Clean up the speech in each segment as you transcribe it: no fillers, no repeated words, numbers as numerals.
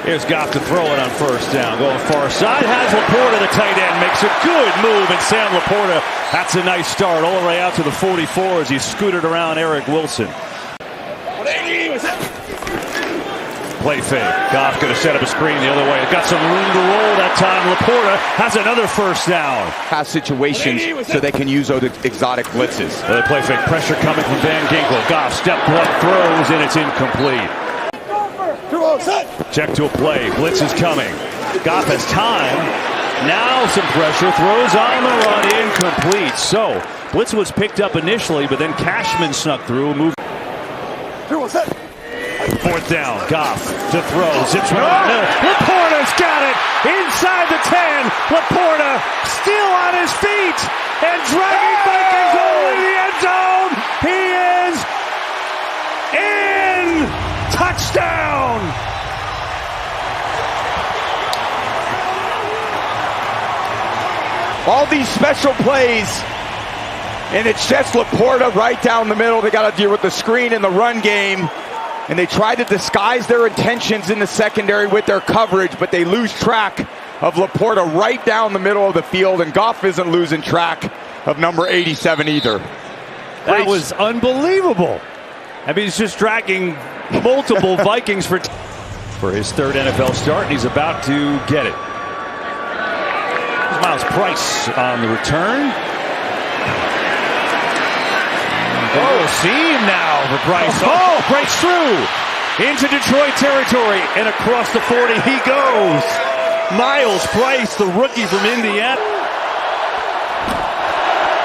Here's Goff to throw it on first down. Going far side. Has Laporta, the tight end. Makes a good move. And Sam Laporta, that's a nice start. All the way out to the 44 as he scooted around Eric Wilson. Play fake. Goff going to set up a screen the other way. Got some room to roll that time. Laporta has another first down. Pass situations so they can use those exotic blitzes. The play fake. Pressure coming from Van Ginkel. Goff step one, throws, and it's incomplete. Check to a play. Blitz is coming. Goff has time. Now some pressure. Throws on the run. Incomplete. So blitz was picked up initially, but then Cashman snuck through and moved. Fourth down. Goff to throw. Zips one over the middle. Laporta's got it. Inside the 10. Laporta still on his feet and dragging Vikings over the end zone. He is in. Touchdown. All these special plays, and it's just Laporta right down the middle. They got to deal with the screen in the run game, and they try to disguise their intentions in the secondary with their coverage, but they lose track of Laporta right down the middle of the field, and Goff isn't losing track of number 87 either. That was unbelievable. I mean, he's just dragging multiple Vikings for his third NFL start, and he's about to get it. Miles Price on the return. Oh, seam now for Price. Oh, breaks through into Detroit territory and across the 40 he goes. Miles Price, the rookie from Indiana.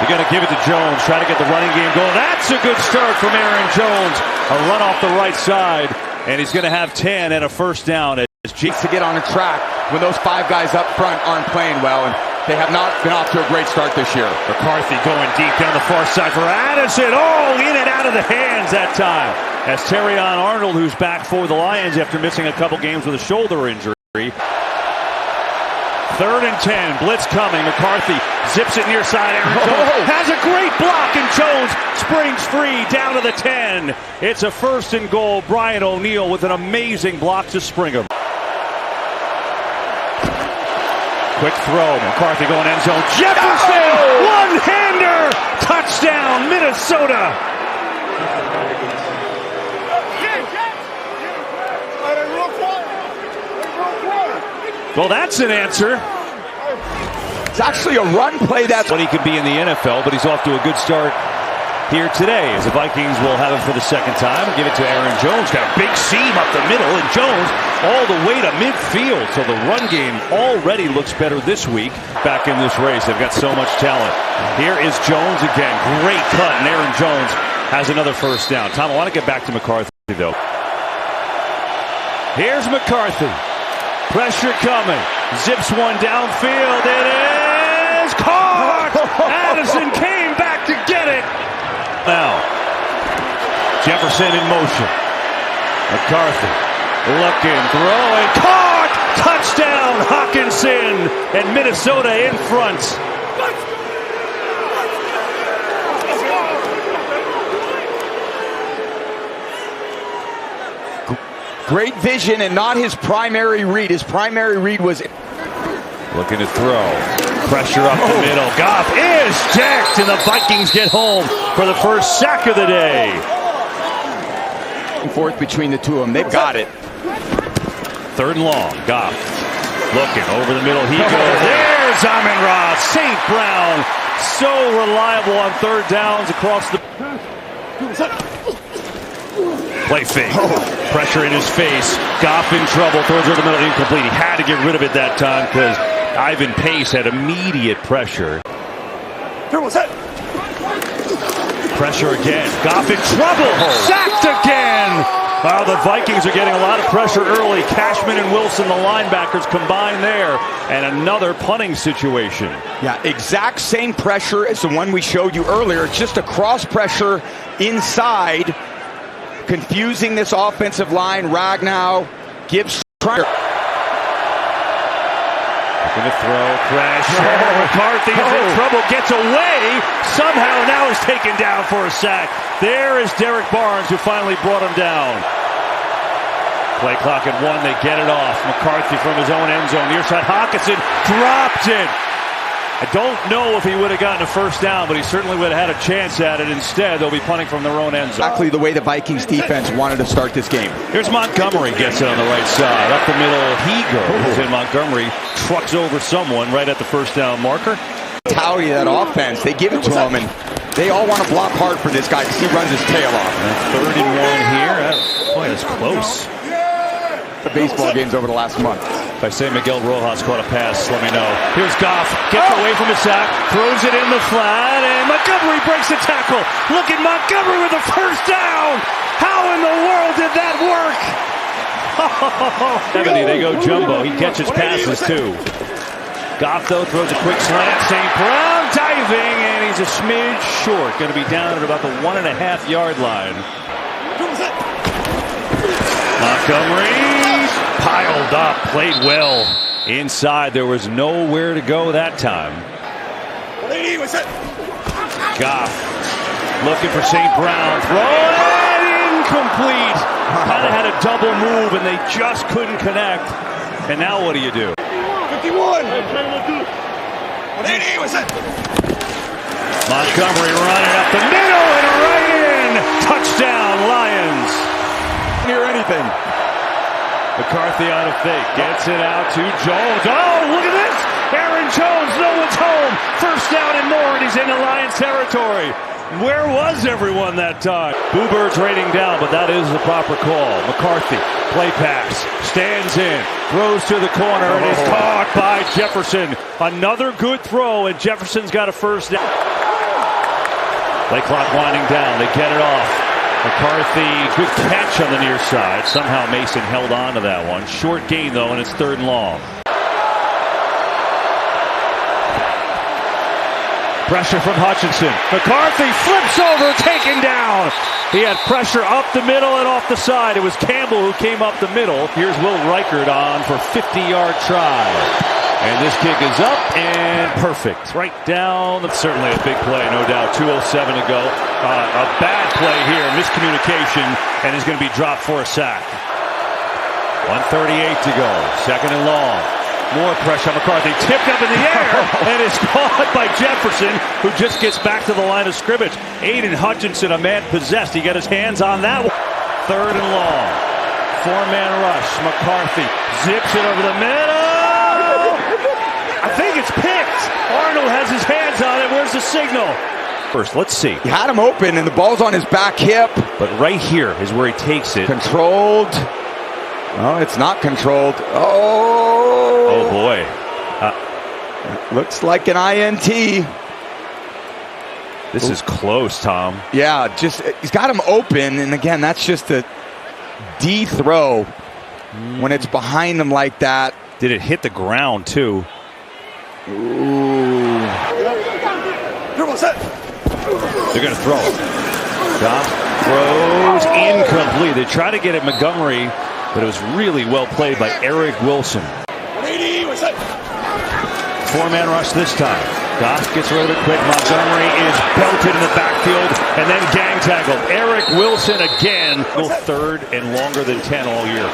They're going to give it to Jones, try to get the running game going. That's a good start from Aaron Jones. A run off the right side, and he's going to have 10 and a first down. To get on a track when those five guys up front aren't playing well, and they have not been off to a great start this year. McCarthy going deep down the far side for Addison. Oh, in and out of the hands that time. As Terrion Arnold, who's back for the Lions after missing a couple games with a shoulder injury. 3rd and 10, blitz coming. McCarthy zips it near side. Aaron Jones has a great block, and Jones springs free down to the 10. It's a 1st and goal. Brian O'Neill with an amazing block to spring him. Quick throw. McCarthy going end zone. Jefferson! One-hander! Touchdown, Minnesota! Well, that's an answer. It's actually a run play. That's what he could be in the NFL, but he's off to a good start here today as the Vikings will have it for the second time. Give it to Aaron Jones. Got a big seam up the middle, and Jones all the way to midfield. So the run game already looks better this week back in this race. They've got so much talent. Here is Jones again. Great cut, and Aaron Jones has another first down. Tom, I want to get back to McCarthy, though. Here's McCarthy. Pressure coming. Zips one downfield. It is caught! Addison came back to get it. Now, Jefferson in motion. McCarthy looking, throwing, caught! Touchdown, Hawkinson, and Minnesota in front. Great vision and not his primary read. His primary read was looking to throw. Pressure up the middle. Goff is jacked, and the Vikings get home for the first sack of the day. Forth between the two of them. They've got it. 3rd and long. Goff looking over the middle. He goes. There's Amon-Ra. St. Brown. So reliable on 3rd downs across the play fake. Pressure in his face. Goff in trouble. Throws over the middle. Incomplete. He had to get rid of it that time because Ivan Pace had immediate pressure. Pressure again. Goff in trouble. Sacked again. Wow, the Vikings are getting a lot of pressure early. Cashman and Wilson, the linebackers, combined there. And another punting situation. Yeah, exact same pressure as the one we showed you earlier. It's just a cross pressure inside, confusing this offensive line. Ragnow, Gibbs trying to throw, crash. McCarthy is in trouble, gets away. Somehow now is taken down for a sack. There is Derek Barnes, who finally brought him down. Play clock at 1. They get it off. McCarthy from his own end zone. Near side. Hawkinson dropped it. I don't know if he would have gotten a first down, but he certainly would have had a chance at it. Instead, they'll be punting from their own end zone. Exactly the way the Vikings defense wanted to start this game. Here's Montgomery, gets it on the right side. Up the middle, he goes. And Montgomery trucks over someone right at the first down marker. Mentality of that offense, they give it to him, and they all want to block hard for this guy because he runs his tail off. And 3rd and 1 here. Boy, that's close. The baseball games over the last month. If I say Miguel Rojas caught a pass, let me know. Here's Goff, gets away from the sack, throws it in the flat, and Montgomery breaks the tackle. Look at Montgomery with the first down. How in the world did that work? 70, they go jumbo. He catches passes too. Goff, though, throws a quick slant. St. Brown diving, and he's a smidge short. Going to be down at about the 1.5-yard line. Montgomery piled up, played well. Inside, there was nowhere to go that time. Goff looking for St. Brown. Throw it incomplete. Kind of had a double move, and they just couldn't connect. And now what do you do? 51. Montgomery running up the middle and right in. Touchdown, Lions. Hear anything? McCarthy on a fake, gets it out to Jones. Oh, look at this! Aaron Jones, no one's home. First down and more, and he's into Lions territory. Where was everyone that time? Boo Bird's raining down, but that is the proper call. McCarthy, play pass, stands in, throws to the corner, and is caught by Jefferson. Another good throw, and Jefferson's got a first down. Play clock winding down, they get it off. McCarthy, good catch on the near side. Somehow Mason held on to that one. Short gain, though, and it's 3rd and long. Pressure from Hutchinson. McCarthy flips over, taken down. He had pressure up the middle and off the side. It was Campbell who came up the middle. Here's Will Reichard on for 50-yard try. And this kick is up and perfect. Right down. That's certainly a big play, no doubt. 2:07 to go. A bad play here, miscommunication, and is going to be dropped for a sack. 1:38 to go. 2nd and long. More pressure on McCarthy. Tipped up in the air and is caught by Jefferson, who just gets back to the line of scrimmage. Aiden Hutchinson, a man possessed. He got his hands on that one. 3rd and long. 4-man rush. McCarthy zips it over the middle. I think it's picked. Arnold has his hands on it. Where's the signal? First, let's see. He had him open, and the ball's on his back hip. But right here is where he takes it. Controlled. Oh, it's not controlled. Oh boy. Looks like an INT. This is close, Tom. Yeah, just he's got him open, and again, that's just a D throw when it's behind them like that. Did it hit the ground too? Ooh. They're going to throw it. Goff throws incomplete. They try to get at Montgomery, but it was really well played by Eric Wilson. 4-man rush this time. Goff gets rid of it quick. Montgomery is belted in the backfield and then gang tackled. Eric Wilson again. 3rd and longer than 10 all year.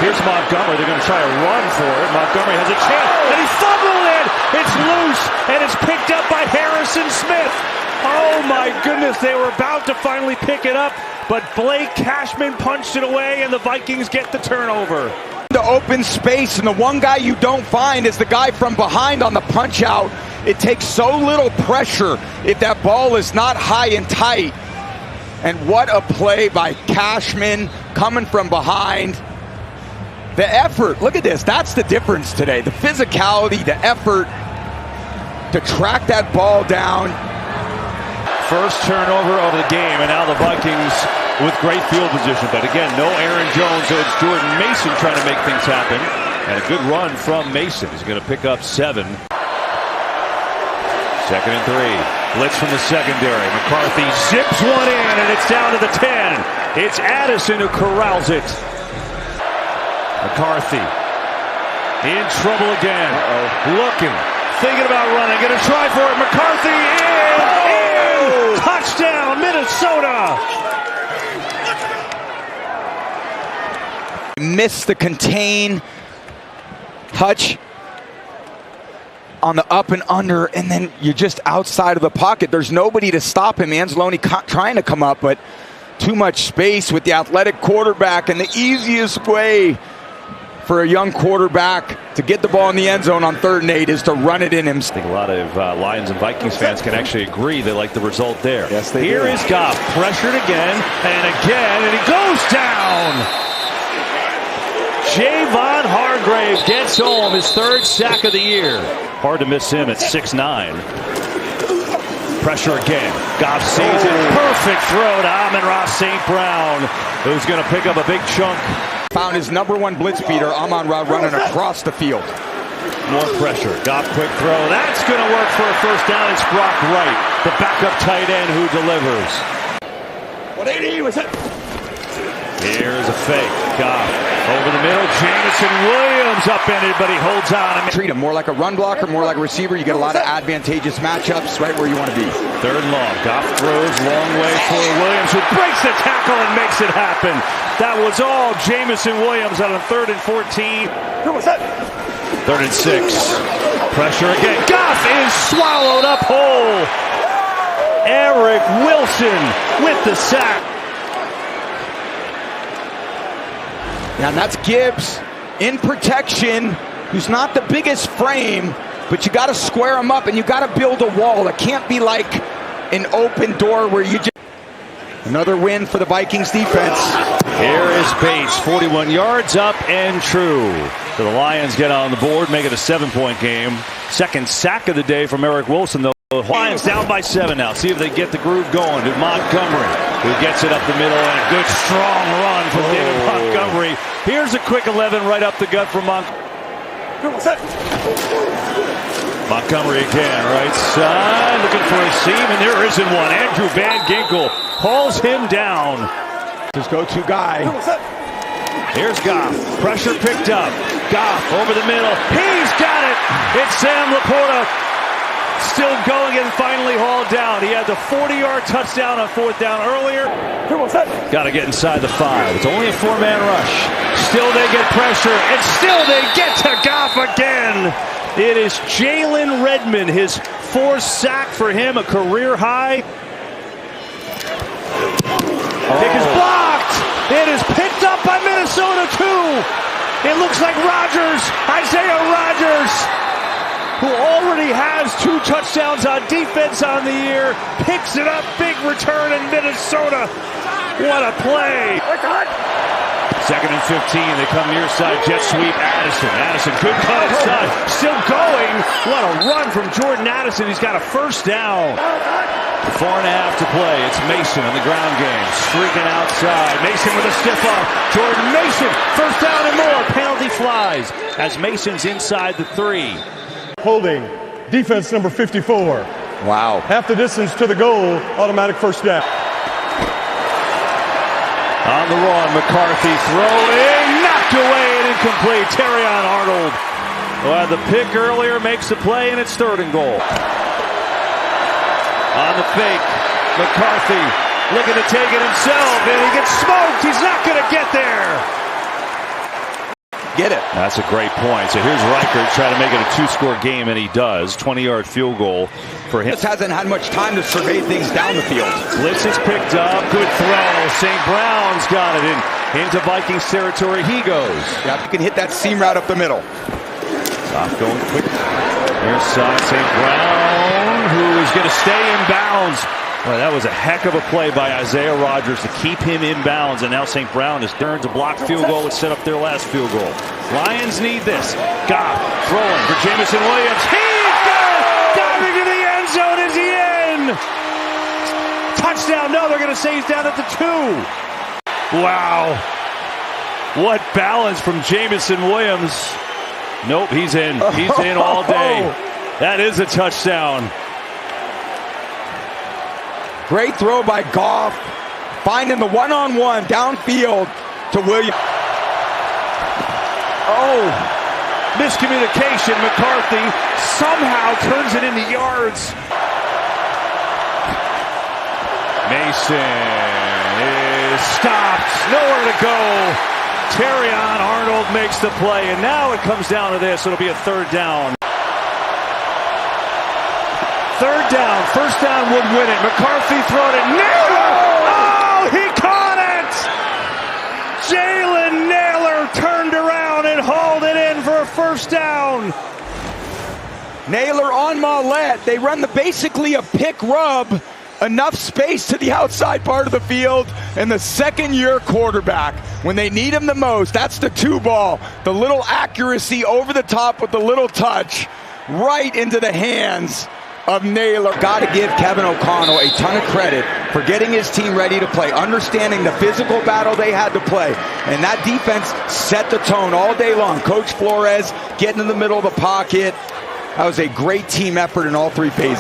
Here's Montgomery. They're going to try a run for it. Montgomery has a chance, and he fumbled it. It's loose, and it's picked up by Harrison Smith. Oh, my goodness. They were about to finally pick it up, but Blake Cashman punched it away, and the Vikings get the turnover. The open space, and the one guy you don't find is the guy from behind on the punch out. It takes so little pressure if that ball is not high and tight. And what a play by Cashman coming from behind. The effort, look at this, that's the difference today. The physicality, the effort to track that ball down. First turnover of the game, and now the Vikings with great field position. But again, no Aaron Jones, so it's Jordan Mason trying to make things happen. And a good run from Mason. He's going to pick up 7. 2nd and 3. Blitz from the secondary. McCarthy zips one in, and it's down to the 10. It's Addison who corrals it. McCarthy in trouble again. Looking, thinking about running, going to try for it. McCarthy in! Touchdown, Minnesota! missed the contain. Hutch on the up and under, and then you're just outside of the pocket. There's nobody to stop him. Anzalone trying to come up, but too much space with the athletic quarterback, and the easiest way for a young quarterback to get the ball in the end zone on 3rd and 8 is to run it in him. I think a lot of Lions and Vikings fans can actually agree they like the result there. Yes, they Here do. is Goff, pressured again, and he goes down. Javon Hargrave gets home his 3rd sack of the year. Hard to miss him at 6'9". Pressure again. Goff sees it. Perfect throw to Amon-Ra St. Brown, who's going to pick up a big chunk. Found his #1 blitz beater, Amon-Ra, running across the field. More pressure. Goff, quick throw. That's going to work for a 1st down. It's Brock Wright, the backup tight end, who delivers. 180 was it. Here's a fake. Goff over the middle. Jameson Williams upended, but he holds on. Treat him more like a run blocker, more like a receiver. You get a lot of advantageous matchups right where you want to be. 3rd and long. Goff throws long way for Williams, who breaks the tackle and makes it happen. That was all Jameson Williams on a 3rd and 14. Who was that? 3rd and 6. Pressure again. Goff is swallowed up whole. Eric Wilson with the sack. And that's Gibbs in protection, who's not the biggest frame, but you got to square him up and you got to build a wall. It can't be like an open door where you just... Another win for the Vikings defense. Here is Bates, 41 yards up and true. So the Lions get on the board, make it a 7-point game. 2nd sack of the day from Eric Wilson, though. The Lions down by 7 now. See if they get the groove going to Montgomery, who gets it up the middle, and a good strong run from David Montgomery. Here's a quick 11 right up the gut from Montgomery again, right side, looking for a seam, and there isn't one. Andrew Van Ginkel hauls him down. His go-to guy. Here's Goff. Pressure picked up. Goff over the middle. He's got it. It's Sam Laporta. Still going and finally hauled down. He had the 40-yard touchdown on 4th down earlier. Got to get inside the 5. It's only a 4-man rush. Still they get pressure, and still they get to Goff again. It is Jalen Redmond, his 4th sack for him, a career high. Kick is blocked. It is picked up by Minnesota too. It looks like Isaiah Rodgers, who already has 2 touchdowns on defense on the year, picks it up, big return in Minnesota. What a play. 2nd and 15, they come near side, jet sweep, Addison, good cut inside, still going. What a run from Jordan Addison, he's got a 1st down. 4.5 to play, it's Mason in the ground game, streaking outside, Mason with a stiff arm, Jordan Mason, 1st down and more, penalty flies, as Mason's inside the 3. Holding, defense number 54. Wow. Half the distance to the goal, automatic 1st down. On the run, McCarthy throwing, knocked away and incomplete. Terrion Arnold, who had the pick earlier, makes the play, and it's 3rd and goal. On the fake, McCarthy looking to take it himself, and he gets smoked. He's not going to get there. Get it. That's a great point. So here's Reichert trying to make it a 2-score game, and he does. 20-yard field goal for him. Just hasn't had much time to survey things down the field. Blitz is picked up. Good throw. St. Brown's got it into Vikings territory. He goes. Yeah, you can hit that seam route up the middle. Goff going quick. Here's St. Brown, who is going to stay in bounds. Well, that was a heck of a play by Isaiah Rodgers to keep him in bounds, and now St. Brown has turned to block field goal and set up their last field goal. Lions need this. Goff throwing for Jameson Williams. He's got it! Diving to the end zone is the end! Touchdown! No, they're going to say he's down at the 2. Wow. What balance from Jameson Williams. Nope, he's in. He's in all day. That is a touchdown. Great throw by Goff, finding the one-on-one downfield to Williams. Oh, miscommunication. McCarthy somehow turns it into yards. Mason is stopped. Nowhere to go. Terrion Arnold makes the play, and now it comes down to this. It'll be a third down. Third down, first down would win it. McCarthy throwing it. Naylor! Oh, he caught it! Jalen Naylor turned around and hauled it in for a first down. Naylor on Mollett. They run basically a pick rub. Enough space to the outside part of the field, and the second-year quarterback, when they need him the most, that's the two ball. The little accuracy over the top with the little touch right into the hands of Naylor. Got to give Kevin O'Connell a ton of credit for getting his team ready to play, understanding the physical battle they had to play, and that defense set the tone all day long. Coach Flores getting in the middle of the pocket. That was a great team effort in all three phases.